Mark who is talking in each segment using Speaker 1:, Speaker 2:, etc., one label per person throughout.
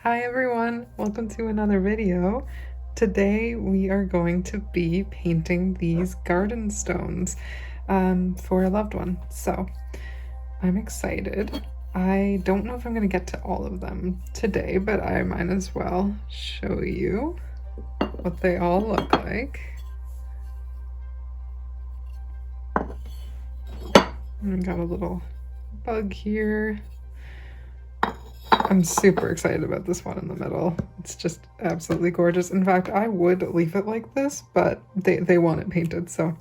Speaker 1: Hi everyone, welcome to another video. Today we are going to be painting these garden stones for a loved one. So I'm excited. I don't know if I'm going to get to all of them today, but I might as well show you what they all look like. And we got a little bug here. I'm super excited about this one in the middle. It's just absolutely gorgeous. In fact, I would leave it like this, but they want it painted, so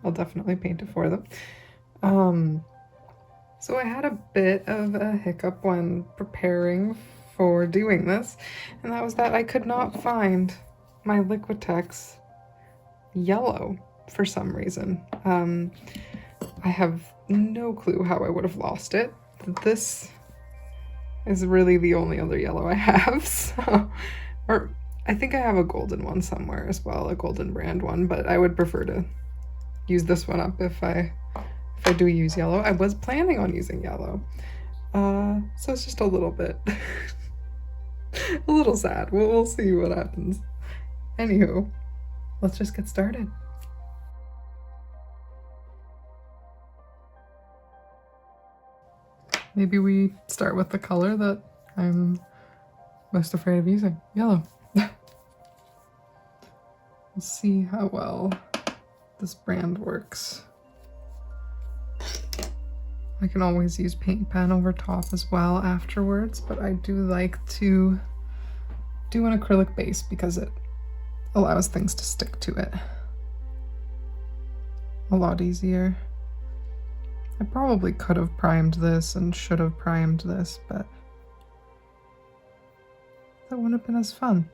Speaker 1: I'll definitely paint it for them. So I had a bit of a hiccup when preparing for doing this, and that was that I could not find my Liquitex yellow for some reason. I have no clue how I would have lost it. This is really the only other yellow I have, so, or I think I have a golden one somewhere as well, a golden brand one, but I would prefer to use this one up if I do use yellow. I was planning on using yellow, so it's just a little bit a little sad. We'll see what happens. Anywho, let's just get started. Maybe we start with the color that I'm most afraid of using, yellow. We'll see how well this brand works. I can always use paint pen over top as well afterwards, but I do like to do an acrylic base because it allows things to stick to it a lot easier. I probably could have primed this and should have primed this, but that wouldn't have been as fun.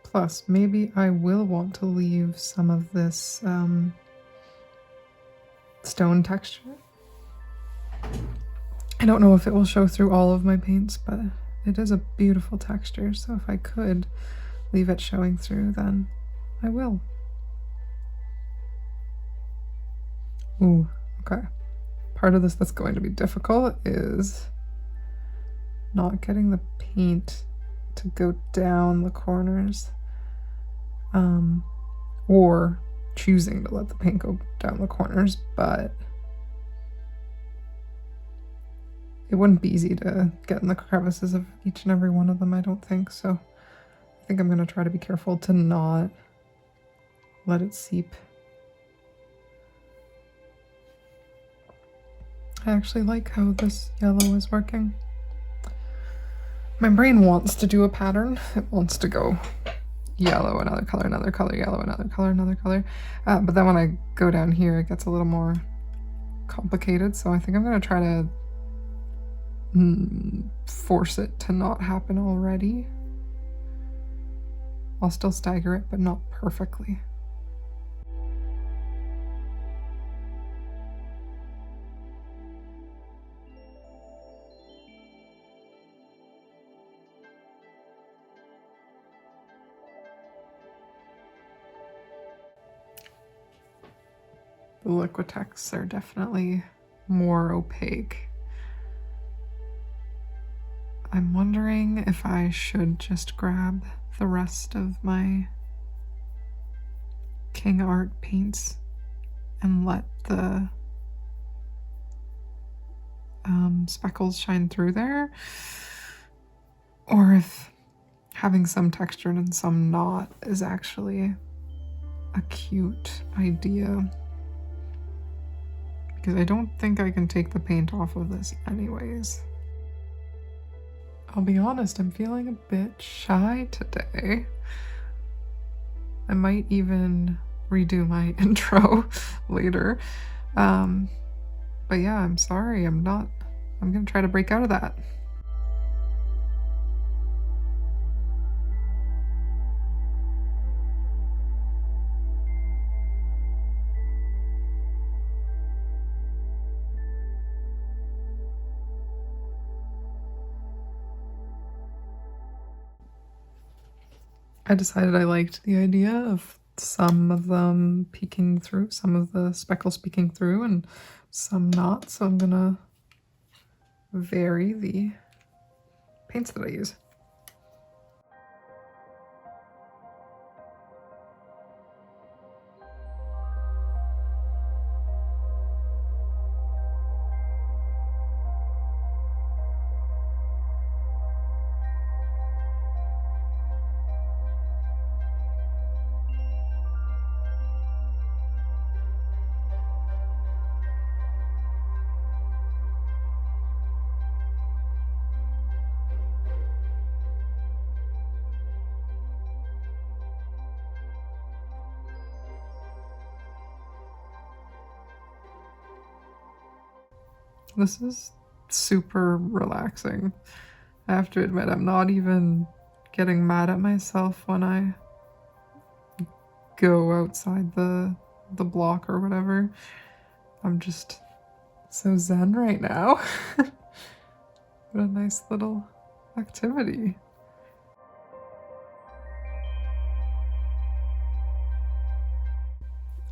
Speaker 1: Plus, maybe I will want to leave some of this stone texture. I don't know if it will show through all of my paints, but it is a beautiful texture, so if I could leave it showing through, then I will. Ooh, okay. Part of this that's going to be difficult is not getting the paint to go down the corners, or choosing to let the paint go down the corners, but it wouldn't be easy to get in the crevices of each and every one of them, I don't think, so I think I'm going to try to be careful to not let it seep. I actually like how this yellow is working. My brain wants to do a pattern. It wants to go yellow, another color, yellow, another color. But then when I go down here, it gets a little more complicated. So I think I'm going to try to force it to not happen already. I'll still stagger it, but not perfectly. The Liquitex are definitely more opaque. I'm wondering if I should just grab the rest of my CozyArt paints and let the speckles shine through there, or if having some textured and some not is actually a cute idea. Because I don't think I can take the paint off of this anyways. I'll be honest, I'm feeling a bit shy today. I might even redo my intro later. But yeah, I'm sorry, I'm gonna try to break out of that. I decided I liked the idea of some of them peeking through, some of the speckles peeking through, and some not, so I'm gonna vary the paints that I use. This is super relaxing. I have to admit, I'm not even getting mad at myself when I go outside the block or whatever. I'm just so zen right now. What a nice little activity.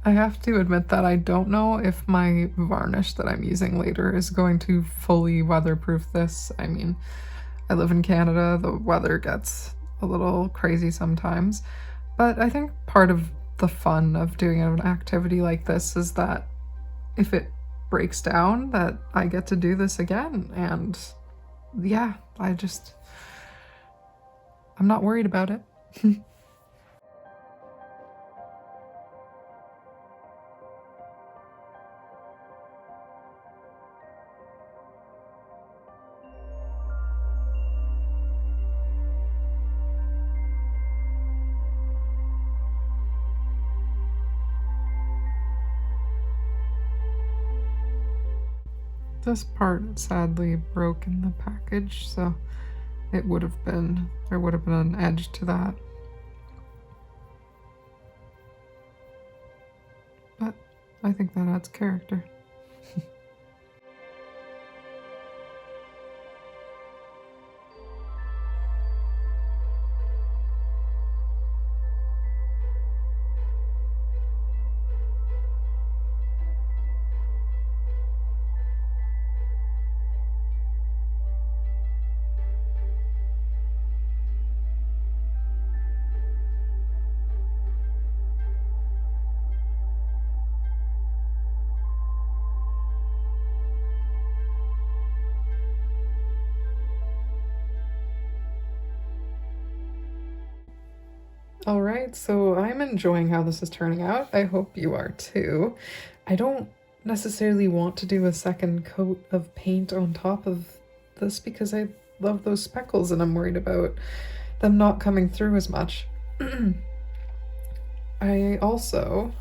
Speaker 1: I have to admit that I don't know if my varnish that I'm using later is going to fully weatherproof this. I mean, I live in Canada, the weather gets a little crazy sometimes, but I think part of the fun of doing an activity like this is that if it breaks down, that I get to do this again, and yeah, I'm not worried about it. This part sadly broke in the package, so there would have been an edge to that. But I think that adds character. Alright, so I'm enjoying how this is turning out. I hope you are too. I don't necessarily want to do a second coat of paint on top of this because I love those speckles and I'm worried about them not coming through as much. I also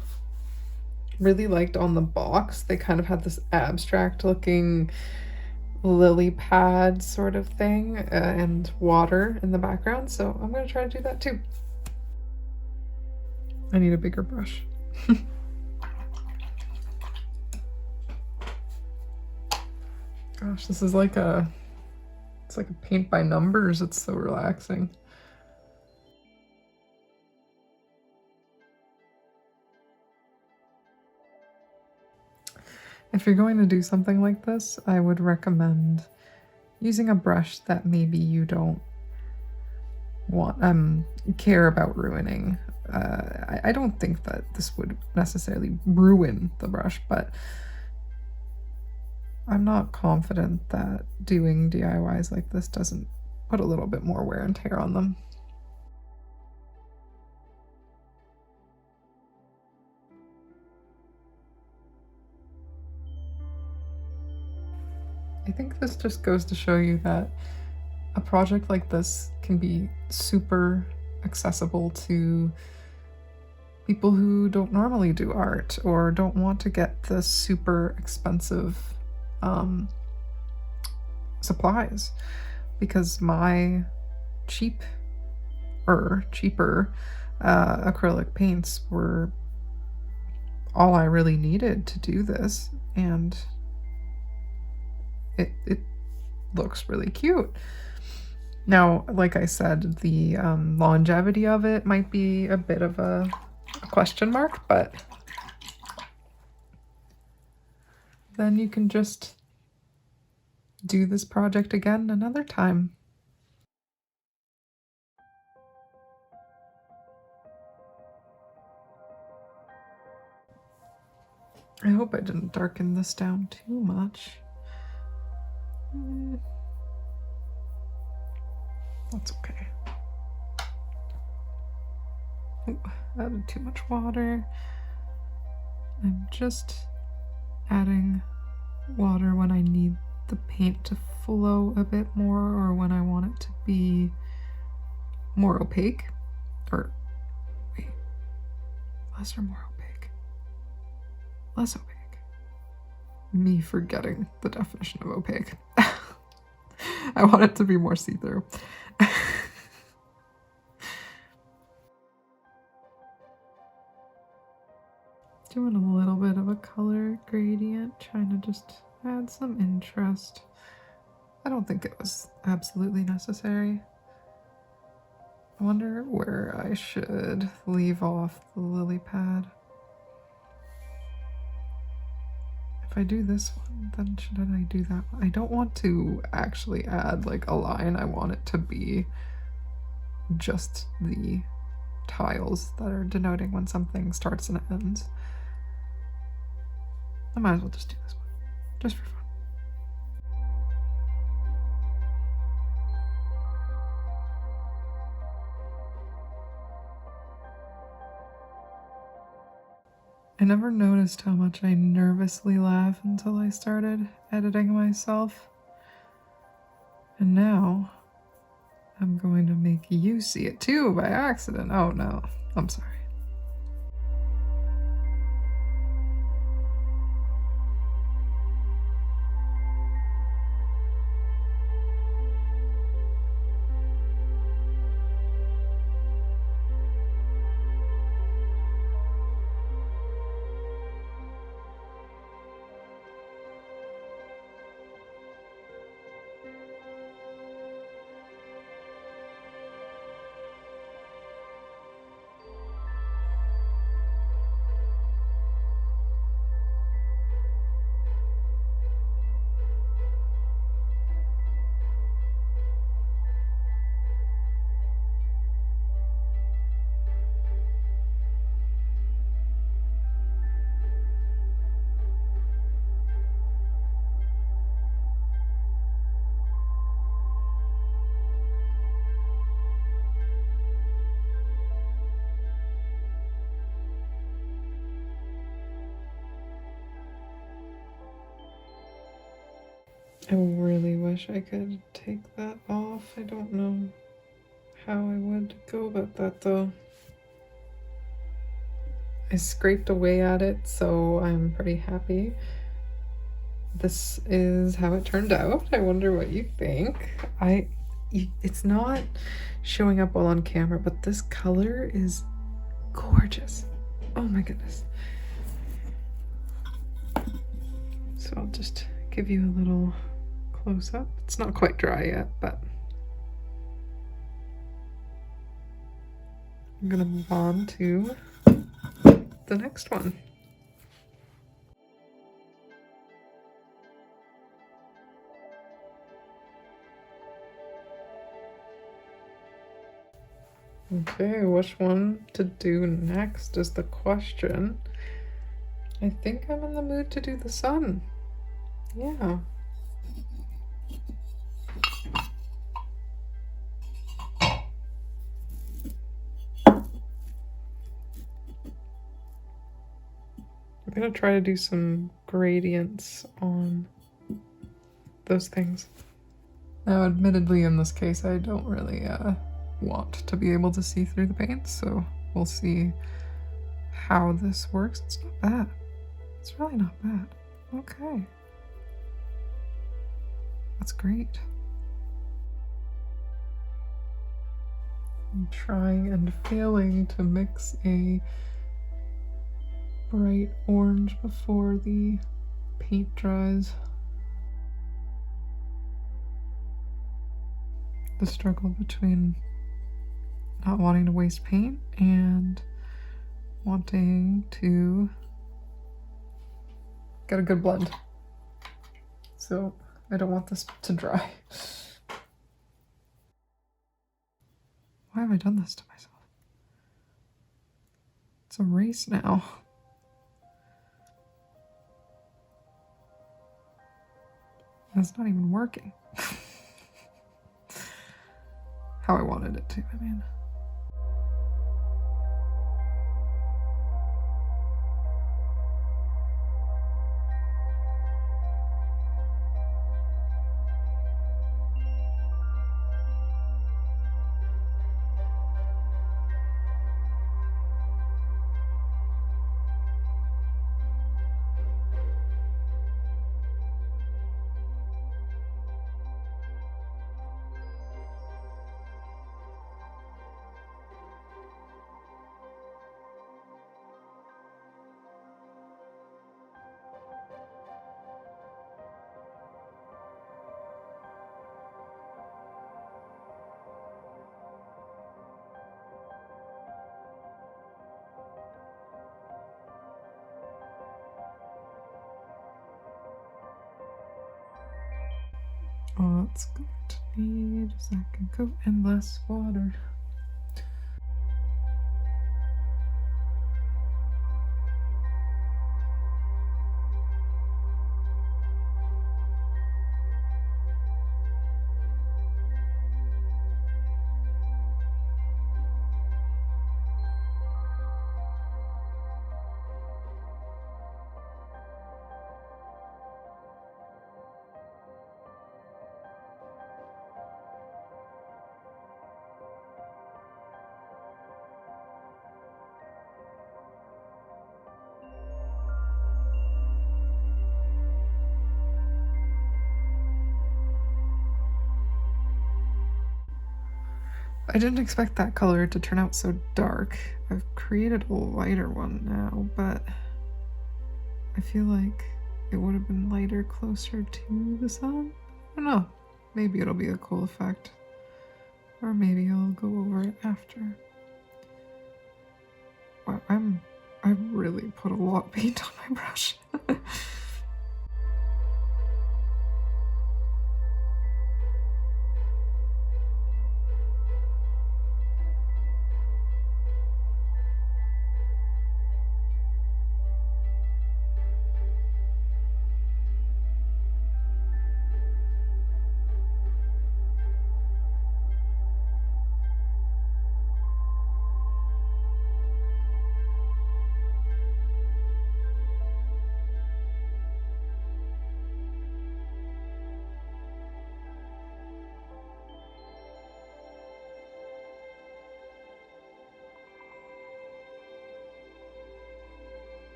Speaker 1: really liked on the box, they kind of had this abstract looking lily pad sort of thing and water in the background, so I'm going to try to do that too. I need a bigger brush. Gosh, this is like it's like a paint by numbers. It's so relaxing. If you're going to do something like this, I would recommend using a brush that maybe you don't want care about ruining. I don't think that this would necessarily ruin the brush, but I'm not confident that doing DIYs like this doesn't put a little bit more wear and tear on them. I think this just goes to show you that a project like this can be super accessible to people who don't normally do art or don't want to get the super expensive supplies, because my cheaper acrylic paints were all I really needed to do this, and it looks really cute. Now, like I said, the longevity of it might be a bit of a question mark, but then you can just do this project again another time. I hope I didn't darken this down too much. That's okay. Ooh, added too much water. I'm just adding water when I need the paint to flow a bit more, or when I want it to be more opaque. Or wait, less or more opaque? Less opaque. me forgetting the definition of opaque. I want it to be more see-through. Doing a little bit of a color gradient, trying to just add some interest. I don't think it was absolutely necessary. I wonder where I should leave off the lily pad. If I do this one, then should I do that one? I don't want to actually add like a line. I want it to be just the tiles that are denoting when something starts and ends. I might as well just do this one, just for fun. I never noticed how much I nervously laugh until I started editing myself. And now I'm going to make you see it too by accident. Oh no, I'm sorry. I really wish I could take that off. I don't know how I would go about that though. I scraped away at it, so I'm pretty happy. This is how it turned out. I wonder what you think. It's not showing up well on camera, but this color is gorgeous. Oh my goodness. So I'll just give you a little close up. It's not quite dry yet, but I'm gonna move on to the next one. Okay, which one to do next is the question. I think I'm in the mood to do the sun. Yeah. I'm gonna try to do some gradients on those things. Now, admittedly, in this case, I don't really want to be able to see through the paint, so we'll see how this works. It's not bad. It's really not bad. Okay. That's great. I'm trying and failing to mix a bright orange before the paint dries. The struggle between not wanting to waste paint and wanting to get a good blend. So I don't want this to dry. Why have I done this to myself? It's a race now. And it's not even working. How I wanted it to, I mean. Oh, it's going to need a second coat and less water. I didn't expect that color to turn out so dark. I've created a lighter one now, but I feel like it would have been lighter closer to the sun. I don't know. Maybe it'll be a cool effect. Or maybe I'll go over it after. Wow, I've really put a lot of paint on my brush.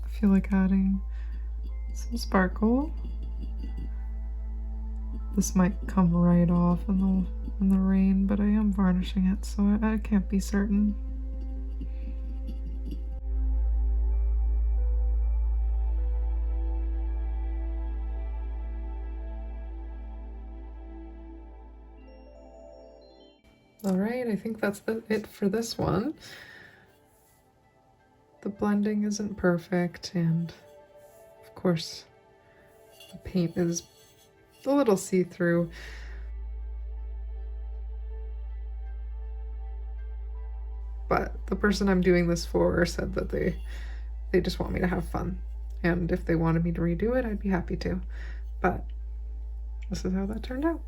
Speaker 1: I feel like adding some sparkle. This might come right off in the rain, but I am varnishing it, so I can't be certain. Alright, I think that's it for this one. The blending isn't perfect, and of course the paint is a little see-through. But the person I'm doing this for said that they just want me to have fun. And if they wanted me to redo it, I'd be happy to. But this is how that turned out.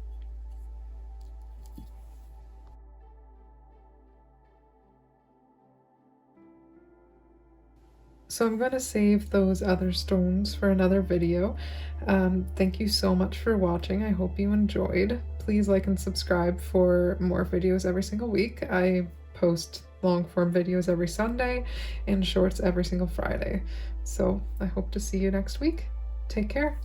Speaker 1: So I'm going to save those other stones for another video. Thank you so much for watching. I hope you enjoyed. Please like and subscribe for more videos every single week. I post long form videos every Sunday and shorts every single Friday. So I hope to see you next week. Take care.